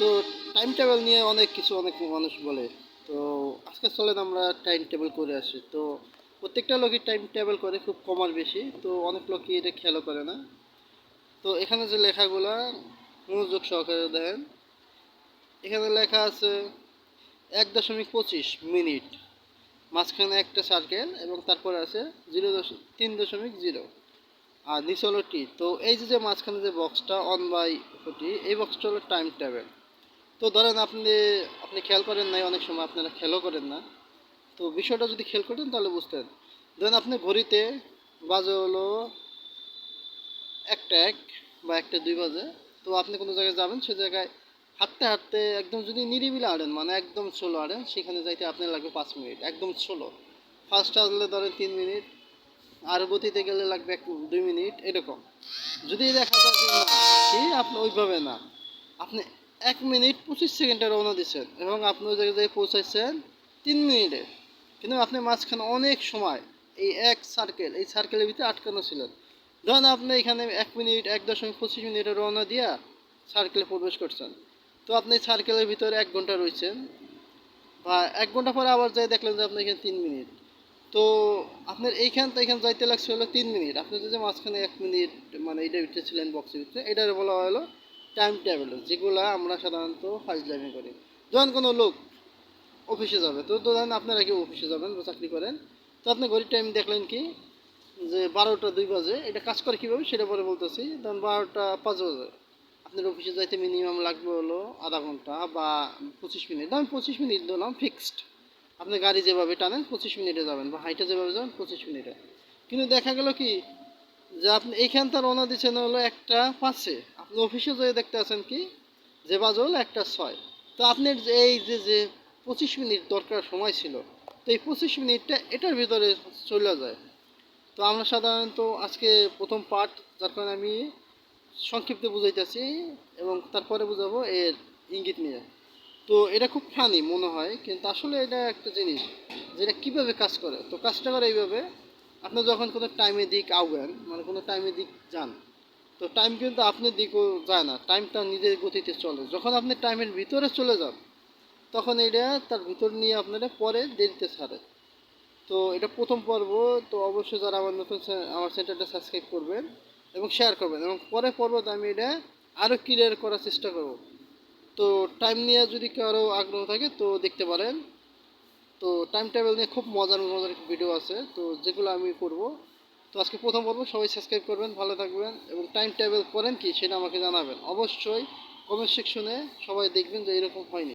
তো time table নিয়ে অনেক কিছু অনেক মানুষ বলে। তো আজকে চলেন আমরা টাইম টেবিল করে আসি। তো প্রত্যেকটা লোকই টাইম টেবিল করে, খুব কম আর বেশি। তো অনেক লোকই এটা খেয়ালও করে না। তো এখানে যে লেখাগুলা মনোযোগ সহকারে দেখেন। এখানে লেখা আছে 1.25 মিনিট, মাঝখানে একটা সার্কেল এবং তারপরে আছে 3.0 আর নিচে হলো টি। তো এই যে মাঝখানে যে বক্সটা 1/40, এই বক্সটা হলো টাইম টেবিল। তো ধরেন আপনি আপনি খেয়াল করেন নাই, অনেক সময় আপনারা খেয়ালও করেন না। তো বিষয়টা যদি খেয়াল করতেন তাহলে বুঝতেন। ধরেন আপনি ঘড়িতে বাজে হলো 1টা 1 বা 1টা 2 বাজে। তো আপনি কোনো জায়গায় যাবেন, সে জায়গায় হাঁটতে হাঁটতে একদম যদি নিরিবিলি হাঁটেন, মানে একদম স্লো হাঁটেন, সেখানে যাইতে আপনার লাগবে 5 মিনিট, একদম স্লো। ফার্স্ট আসলে ধরেন 3 মিনিট, আর গতিতে গেলে লাগবে 2 মিনিট, এরকম। যদি দেখা যায় যে না, কি আপনি ওইভাবে না, আপনি 1 মিনিট 25 সেকেন্ডে রওনা দিচ্ছেন এবং আপনি ওই জায়গায় পৌঁছাচ্ছেন 3 মিনিটে, কিন্তু আপনি মাঝখানে অনেক সময় এই সার্কেলের ভিতরে আটকানো ছিলেন। ধরেন আপনি এখানে 1 মিনিট 1.25 মিনিটে রওনা দিয়া সার্কেলে প্রবেশ করছেন। তো আপনি সার্কেলের ভিতরে 1 ঘন্টা রয়েছেন, বা 1 ঘন্টা পরে আবার যাই দেখলেন যে আপনি এখানে 3 মিনিট। তো আপনার এইখান যাইতে লাগছে হলো 3 মিনিট। আপনি যদি মাঝখানে 1 মিনিট মানে এটা ভিতরে ছিলেন, বক্সের ভিতরে, এটার বলা হলো টাইম টেবিল, যেগুলা আমরা সাধারণত ফাইজলামি করি। যখন কোনো লোক অফিসে যাবে, তো ধরেন আপনারা কি অফিসে যাবেন বা চাকরি করেন, তো আপনি ঘড়ির টাইম দেখলেন কি যে 12টা 2 বাজে। এটা কাজ করে কীভাবে সেটা পরে বলতেছি। ধরেন 12টা 5 বাজে, আপনার অফিসে যাইতে মিনিমাম লাগবে হলো আধা ঘন্টা বা 25 মিনিট। ধরেন 25 মিনিট ধরলাম ফিক্সড। আপনি গাড়ি যেভাবে টানেন 25 মিনিটে যাবেন, বা হাইটে যেভাবে যাবেন 25 মিনিটে। কিন্তু দেখা গেল কি যে আপনি এইখানটা রওনা দিচ্ছেন হলো 1টা 5-এ, আপনি অফিসে যেয়ে দেখতে আছেন কি যে বাজে হলো 1টা 6। তো আপনার যে এই যে 25 মিনিট দরকার সময় ছিল, তো এই 25 মিনিটটা এটার ভিতরে চলে যায়। তো আমরা সাধারণত আজকে প্রথম পার্ট, যার কারণে আমি সংক্ষিপ্ত বুঝাইতেছি এবং তারপরে বুঝাবো এর ইঙ্গিত নিয়ে। তো এটা খুব ফানি মনে হয়, কিন্তু আসলে এটা একটা জিনিস যেটা কীভাবে কাজ করে। তো কাজটা করে এইভাবে, আপনি যখন কোনো টাইমের দিক আউবেন, মানে কোনো টাইমের দিক যান, তো টাইম কিন্তু আপনার দিকেও যায় না, টাইমটা নিজের গতিতে চলে। যখন আপনি টাইমের ভিতরে চলে যান, তখন এটা তার ভিতর নিয়ে আপনারা পরে দেরিতে ছাড়ে। তো এটা প্রথম পর্ব। তো অবশ্যই যারা আমার আমার চ্যানেলটা সাবস্ক্রাইব করবেন এবং শেয়ার করবেন, এবং পরে পর্বতে আমি এটা আরও ক্লিয়ার করার চেষ্টা করব। তো টাইম নিয়ে যদি কারো আগ্রহ থাকে তো দেখতে পারেন। তো টাইম টেবিল নিয়ে খুব মজার মজার ভিডিও আছে, তো যেগুলো আমি করব। তো আজকে প্রথম পর্ব, সবাই সাবস্ক্রাইব করবেন, ভালো থাকবেন এবং টাইম টেবিল করেন কি সেটা আমাকে জানাবেন অবশ্যই। কমেন্ট সেকশনে সবাই দেখবেন যে এরকম হয়নি।